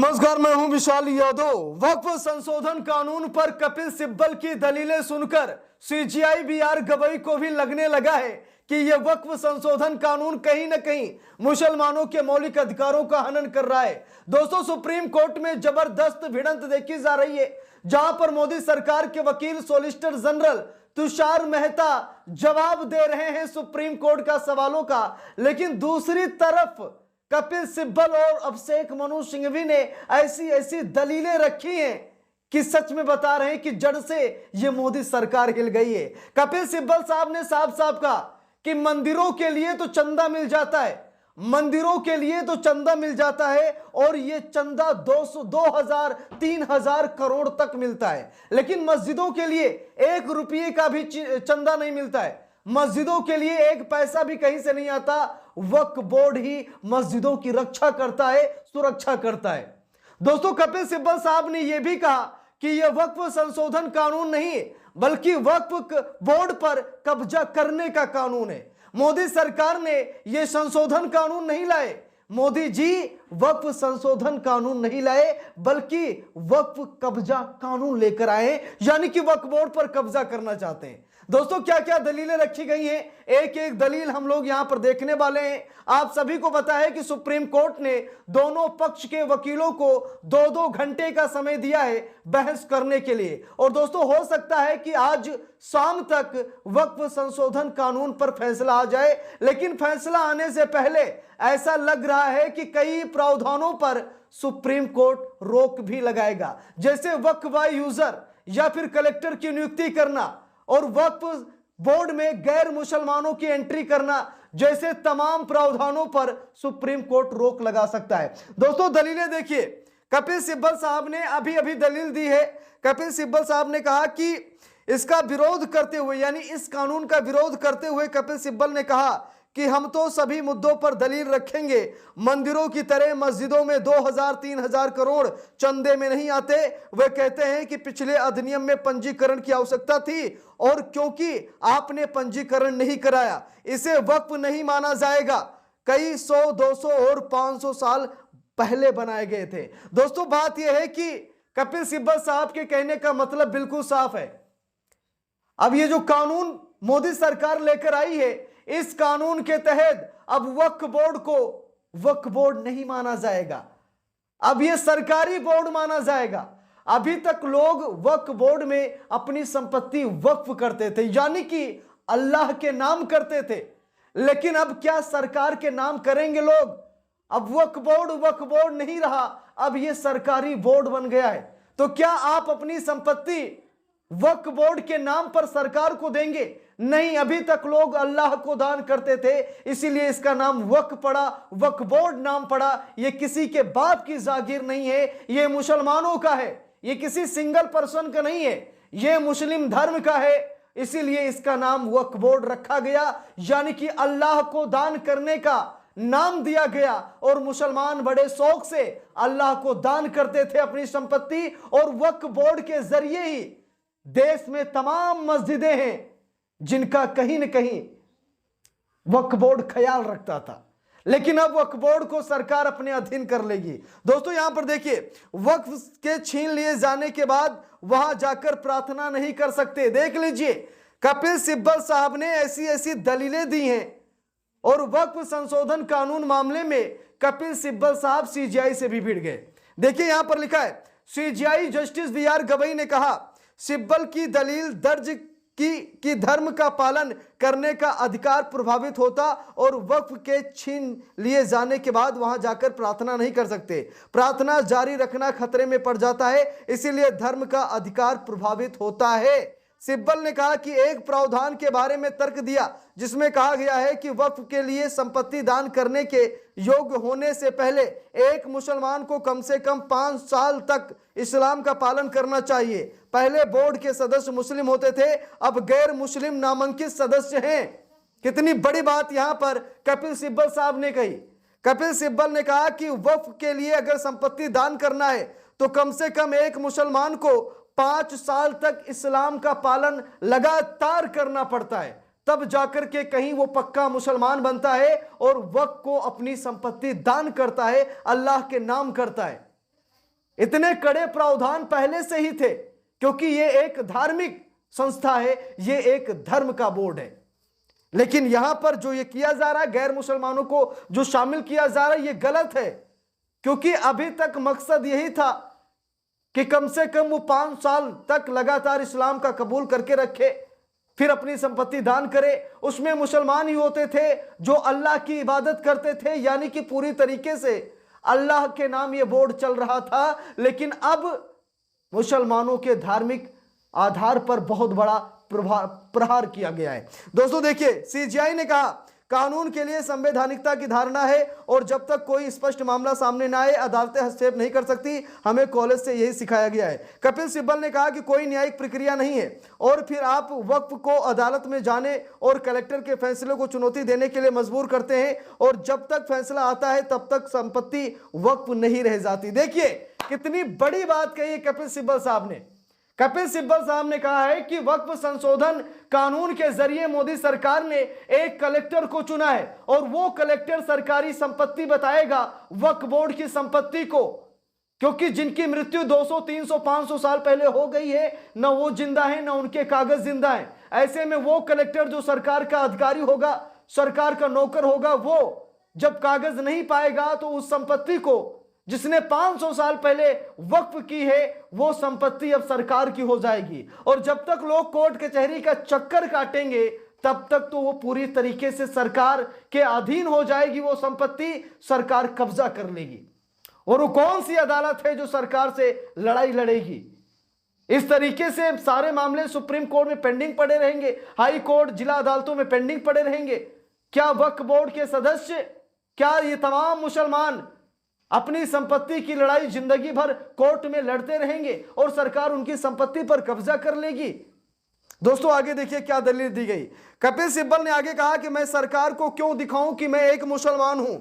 नमस्कार, मैं हूं विशाल यादव। वक्फ संशोधन कानून पर कपिल सिब्बल की दलीलें सुनकर सीजीआई बीआर गवई को भी लगने लगा है कि यह वक्फ संशोधन कानून कहीं न कहीं मुसलमानों के मौलिक अधिकारों का हनन कर रहा है। दोस्तों, सुप्रीम कोर्ट में जबरदस्त भिड़ंत देखी जा रही है, जहां पर मोदी सरकार के वकील सॉलिसिटर जनरल तुषार मेहता जवाब दे रहे हैं सुप्रीम कोर्ट का सवालों का, लेकिन दूसरी तरफ कपिल सिब्बल और अभिषेक मनु सिंघवी ने ऐसी ऐसी दलीलें रखी हैं कि सच में बता रहे हैं कि जड़ से ये मोदी सरकार हिल गई है। कपिल सिब्बल साहब ने साफ साफ कहा कि मंदिरों के लिए तो चंदा मिल जाता है, मंदिरों के लिए तो चंदा मिल जाता है और ये चंदा 2000 3000 करोड़ तक मिलता है, लेकिन मस्जिदों के लिए 1 रुपये का भी चंदा नहीं मिलता है। मस्जिदों के लिए 1 पैसा भी कहीं से नहीं आता। वक्फ बोर्ड ही मस्जिदों की रक्षा करता है, सुरक्षा करता है। दोस्तों, कपिल सिब्बल साहब ने यह भी कहा कि यह वक्फ संशोधन कानून नहीं बल्कि वक्फ बोर्ड पर कब्जा करने का कानून है। मोदी सरकार ने यह संशोधन कानून नहीं लाए, मोदी जी वक्फ संशोधन कानून नहीं लाए बल्कि वक्फ कब्जा कानून लेकर आए, यानी कि वक्फ बोर्ड पर कब्जा करना चाहते हैं। दोस्तों, क्या क्या दलीलें रखी गई हैं, एक एक दलील हम लोग यहां पर देखने वाले हैं। आप सभी को पता है कि सुप्रीम कोर्ट ने दोनों पक्ष के वकीलों को 2-2 घंटे का समय दिया है बहस करने के लिए, और दोस्तों हो सकता है कि आज शाम तक वक्फ संशोधन कानून पर फैसला आ जाए, लेकिन फैसला आने से पहले ऐसा लग रहा है कि कई प्रावधानों पर सुप्रीम कोर्ट रोक भी लगाएगा, जैसे वक्फ बाय यूजर या फिर कलेक्टर की नियुक्ति करना और वक्फ बोर्ड में गैर मुसलमानों की एंट्री करना जैसे तमाम प्रावधानों पर सुप्रीम कोर्ट रोक लगा सकता है। दोस्तों, दलीलें देखिए, कपिल सिब्बल साहब ने अभी अभी दलील दी है। कपिल सिब्बल साहब ने कहा कि इसका विरोध करते हुए, यानी इस कानून का विरोध करते हुए कपिल सिब्बल ने कहा कि हम तो सभी मुद्दों पर दलील रखेंगे। मंदिरों की तरह मस्जिदों में 2000-3000 करोड़ चंदे में नहीं आते। वे कहते हैं कि पिछले अधिनियम में पंजीकरण की आवश्यकता थी और क्योंकि आपने पंजीकरण नहीं कराया, इसे वक्फ नहीं माना जाएगा। कई 100, 200 और 500 साल पहले बनाए गए थे। दोस्तों, बात यह है कि कपिल सिब्बल साहब के कहने का मतलब बिल्कुल साफ है। अब ये जो कानून मोदी सरकार लेकर आई है, इस कानून के तहत अब वक्फ बोर्ड को वक्फ बोर्ड नहीं माना जाएगा, अब यह सरकारी बोर्ड माना जाएगा। अभी तक लोग वक्फ बोर्ड में अपनी संपत्ति वक्फ करते थे, यानी कि अल्लाह के नाम करते थे, लेकिन अब क्या सरकार के नाम करेंगे लोग? अब वक्फ बोर्ड नहीं रहा, अब यह सरकारी बोर्ड बन गया है। तो क्या आप अपनी संपत्ति वक्फ बोर्ड के नाम पर सरकार को देंगे? नहीं, अभी तक लोग अल्लाह को दान करते थे, इसीलिए इसका नाम वक्फ पड़ा, वक्फ बोर्ड नाम पड़ा। ये किसी के बाप की जागीर नहीं है, ये मुसलमानों का है, ये किसी सिंगल पर्सन का नहीं है, ये मुस्लिम धर्म का है, इसीलिए इसका नाम वक्फ बोर्ड रखा गया, यानी कि अल्लाह को दान करने का नाम दिया गया। और मुसलमान बड़े शौक से अल्लाह को दान करते थे अपनी संपत्ति, और वक्फ बोर्ड के जरिए ही देश में तमाम मस्जिदें हैं जिनका कहीं न कहीं वक्फ बोर्ड ख्याल रखता था, लेकिन अब वक्फ बोर्ड को सरकार अपने अधीन कर लेगी। दोस्तों, यहां पर देखिए, वक्फ के छीन लिए जाने के बाद वहां जाकर प्रार्थना नहीं कर सकते। देख लीजिए, कपिल सिब्बल साहब ने ऐसी ऐसी दलीलें दी हैं, और वक्फ संशोधन कानून मामले में कपिल सिब्बल साहब सीजीआई से भी भिड़ गए। देखिए, यहां पर लिखा है, सीजीआई जस्टिस बीआर गवई ने कहा, सिब्बल की दलील दर्ज कि धर्म का पालन करने का अधिकार प्रभावित होता और वक्फ के छीन लिए जाने के बाद वहां जाकर प्रार्थना नहीं कर सकते, प्रार्थना जारी रखना खतरे में पड़ जाता है, इसीलिए धर्म का अधिकार प्रभावित होता है। सिब्बल ने कहा कि एक प्रावधान के बारे में तर्क दिया जिसमें कहा गया है कि वक्फ के लिए संपत्ति दान करने के योग्य होने से पहले एक मुसलमान को कम से कम 5 साल तक इस्लाम का पालन करना चाहिए। पहले बोर्ड के सदस्य मुस्लिम होते थे, अब गैर मुस्लिम नामांकित सदस्य हैं। कितनी बड़ी बात यहां पर कपिल सिब्बल साहब ने कही। कपिल सिब्बल ने कहा कि वक्फ के लिए अगर संपत्ति दान करना है तो कम से कम एक मुसलमान को 5 साल तक इस्लाम का पालन लगातार करना पड़ता है, तब जाकर के कहीं वो पक्का मुसलमान बनता है और वक्त को अपनी संपत्ति दान करता है, अल्लाह के नाम करता है। इतने कड़े प्रावधान पहले से ही थे, क्योंकि ये एक धार्मिक संस्था है, ये एक धर्म का बोर्ड है। लेकिन यहां पर जो ये किया जा रहा है, गैर मुसलमानों को जो शामिल किया जा रहा है, ये गलत है। क्योंकि अभी तक मकसद यही था कि कम से कम वो 5 साल तक लगातार इस्लाम का कबूल करके रखे, फिर अपनी संपत्ति दान करे। उसमें मुसलमान ही होते थे जो अल्लाह की इबादत करते थे, यानी कि पूरी तरीके से अल्लाह के नाम ये बोर्ड चल रहा था। लेकिन अब मुसलमानों के धार्मिक आधार पर बहुत बड़ा प्रहार किया गया है। दोस्तों देखिए, सीजीआई ने कहा कानून के लिए संवैधानिकता की धारणा है और जब तक कोई स्पष्ट मामला सामने ना आए अदालतें हस्तक्षेप नहीं कर सकती। हमें कॉलेज से यही सिखाया गया है। कपिल सिब्बल ने कहा कि कोई न्यायिक प्रक्रिया नहीं है और फिर आप वक्फ को अदालत में जाने और कलेक्टर के फैसले को चुनौती देने के लिए मजबूर करते हैं और जब तक फैसला आता है तब तक संपत्ति वक्फ नहीं रह जाती। देखिए कितनी बड़ी बात कही है कपिल सिब्बल साहब ने। कपिल सिब्बल साहब ने कहा है कि वक्फ संशोधन कानून के जरिए मोदी सरकार ने एक कलेक्टर को चुना है और वो कलेक्टर सरकारी संपत्ति बताएगा वक्फ बोर्ड की संपत्ति को, क्योंकि जिनकी मृत्यु 200, 300, 500 साल पहले हो गई है, न वो जिंदा है न उनके कागज जिंदा है। ऐसे में वो कलेक्टर जो सरकार का अधिकारी होगा, सरकार का नौकर होगा, वो जब कागज नहीं पाएगा तो उस संपत्ति को जिसने 500 साल पहले वक्फ की है वो संपत्ति अब सरकार की हो जाएगी। और जब तक लोग कोर्ट कचहरी का चक्कर काटेंगे तब तक तो वो पूरी तरीके से सरकार के अधीन हो जाएगी, वो संपत्ति सरकार कब्जा कर लेगी। और वो कौन सी अदालत है जो सरकार से लड़ाई लड़ेगी? इस तरीके से सारे मामले सुप्रीम कोर्ट में पेंडिंग पड़े रहेंगे, हाई कोर्ट, जिला अदालतों में पेंडिंग पड़े रहेंगे। क्या वक्फ बोर्ड के सदस्य, क्या ये तमाम मुसलमान अपनी संपत्ति की लड़ाई जिंदगी भर कोर्ट में लड़ते रहेंगे और सरकार उनकी संपत्ति पर कब्जा कर लेगी? दोस्तों आगे देखिए क्या दलील दी गई। कपिल सिब्बल ने आगे कहा कि मैं सरकार को क्यों दिखाऊं कि मैं एक मुसलमान हूं,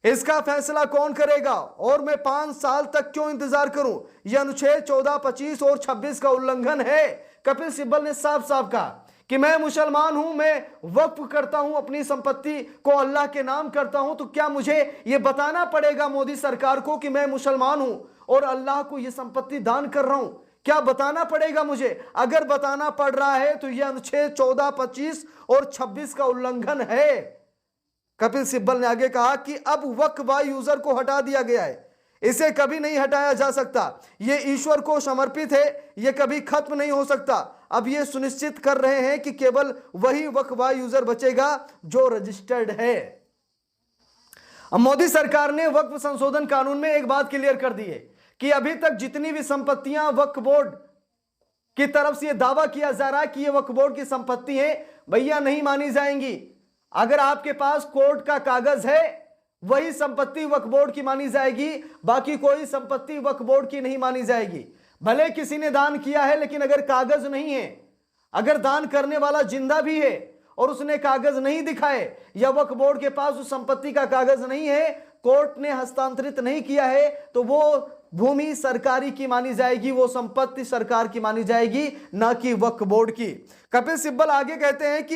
इसका फैसला कौन करेगा और मैं 5 साल तक क्यों इंतजार करूं? यह अनुच्छेद 14, 25 और 26 का उल्लंघन है। कपिल सिब्बल ने साफ साफ कहा कि मैं मुसलमान हूं, मैं वक्फ करता हूं, अपनी संपत्ति को अल्लाह के नाम करता हूं, तो क्या मुझे यह बताना पड़ेगा मोदी सरकार को कि मैं मुसलमान हूं और अल्लाह को यह संपत्ति दान कर रहा हूं? क्या बताना पड़ेगा मुझे? अगर बताना पड़ रहा है तो यह अनुच्छेद 14, 25 और 26 का उल्लंघन है। कपिल सिब्बल ने आगे कहा कि अब वक्फ बाय यूजर को हटा दिया गया है, इसे कभी नहीं हटाया जा सकता। यह ईश्वर को समर्पित है, यह कभी खत्म नहीं हो सकता। अब यह सुनिश्चित कर रहे हैं कि केवल वही वक्फ बाय यूजर बचेगा जो रजिस्टर्ड है। अब मोदी सरकार ने वक्फ संशोधन कानून में एक बात क्लियर कर दी है कि अभी तक जितनी भी संपत्तियां वक्फ बोर्ड की तरफ से दावा किया जा रहा है कि यह वक्फ बोर्ड की संपत्ति है, भैया नहीं मानी जाएंगी। अगर आपके पास कोर्ट का कागज है वही संपत्ति वक्फ बोर्ड की मानी जाएगी, बाकी कोई संपत्ति वक्फ बोर्ड की नहीं मानी जाएगी। भले किसी ने दान किया है लेकिन अगर कागज नहीं है, अगर दान करने वाला जिंदा भी है और उसने कागज नहीं दिखाए या वक्फ बोर्ड के पास उस संपत्ति का कागज नहीं है, कोर्ट ने हस्तांतरित नहीं किया है, तो वो भूमि सरकारी की मानी जाएगी, वो संपत्ति सरकार की मानी जाएगी, ना कि वक्फ बोर्ड की। कपिल सिब्बल आगे कहते हैं कि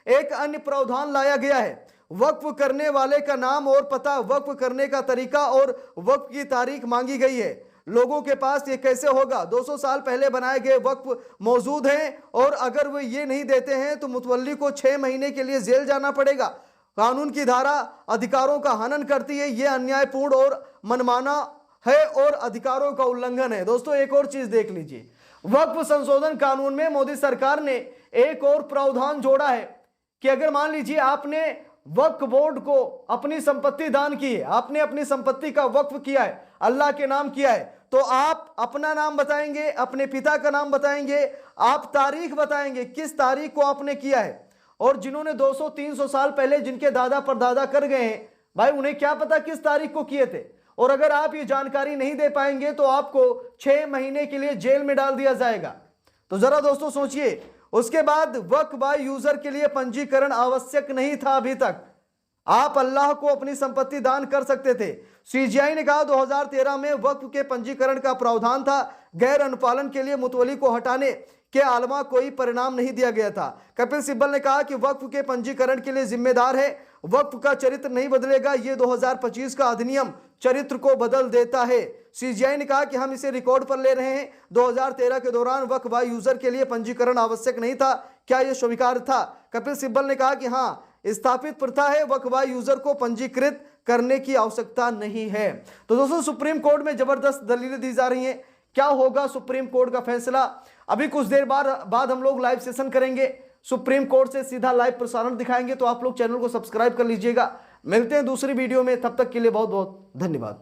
एक अन्य प्रावधान लाया गया है। वक्फ करने वाले का नाम और पता, वक्फ करने का तरीका और वक्फ की तारीख मांगी गई है। लोगों के पास ये कैसे होगा? 200 साल पहले बनाए गए वक्फ मौजूद हैं और अगर वे ये नहीं देते हैं तो मुतवल्ली को 6 महीने के लिए जेल जाना पड़ेगा। कानून की धारा अधिकारों का हनन करती है, यह अन्यायपूर्ण और मनमाना है और अधिकारों का उल्लंघन है। दोस्तों एक और चीज देख लीजिए, वक्फ संशोधन कानून में मोदी सरकार ने एक और प्रावधान जोड़ा है कि अगर मान लीजिए आपने वक्फ बोर्ड को अपनी संपत्ति दान की है, आपने अपनी संपत्ति का वक्फ किया है, अल्लाह के नाम किया है, तो आप अपना नाम बताएंगे, अपने पिता का नाम बताएंगे, आप तारीख बताएंगे किस तारीख को आपने किया है। और जिन्होंने 200, 300 साल पहले जिनके दादा परदादा कर गए हैं, भाई उन्हें क्या पता किस तारीख को किए थे। और अगर आप ये जानकारी नहीं दे पाएंगे तो आपको 6 महीने के लिए जेल में डाल दिया जाएगा। तो जरा दोस्तों सोचिए, उसके बाद वक्फ बाय यूजर के लिए पंजीकरण आवश्यक नहीं था। अभी तक आप अल्लाह को अपनी संपत्ति दान कर सकते थे। सीजीआई ने कहा 2013 में वक्फ के पंजीकरण का प्रावधान था, गैर अनुपालन के लिए मुतवली को हटाने के अलावा कोई परिणाम नहीं दिया गया था। कपिल सिब्बल ने कहा कि वक्फ के पंजीकरण के लिए जिम्मेदार है वक्फ का चरित्र नहीं बदलेगा, ये 2025 का अधिनियम चरित्र को बदल देता है। सीजीआई ने कहा कि हम इसे रिकॉर्ड पर ले रहे हैं। 2013 के दौरान वक्फ बाय यूजर के लिए पंजीकरण आवश्यक नहीं था, क्या यह स्वीकार्य था? कपिल सिब्बल ने कहा कि हाँ, स्थापित प्रथा है, वक्फ बाय यूजर को पंजीकृत करने की आवश्यकता नहीं है। तो दोस्तों, सुप्रीम कोर्ट में जबरदस्त दलीलें दी जा रही हैं। क्या होगा सुप्रीम कोर्ट का फैसला? अभी कुछ देर बाद हम लोग लाइव सेशन करेंगे, सुप्रीम कोर्ट से सीधा लाइव प्रसारण दिखाएंगे, तो आप लोग चैनल को सब्सक्राइब कर लीजिएगा। मिलते हैं दूसरी वीडियो में, तब तक के लिए बहुत बहुत धन्यवाद।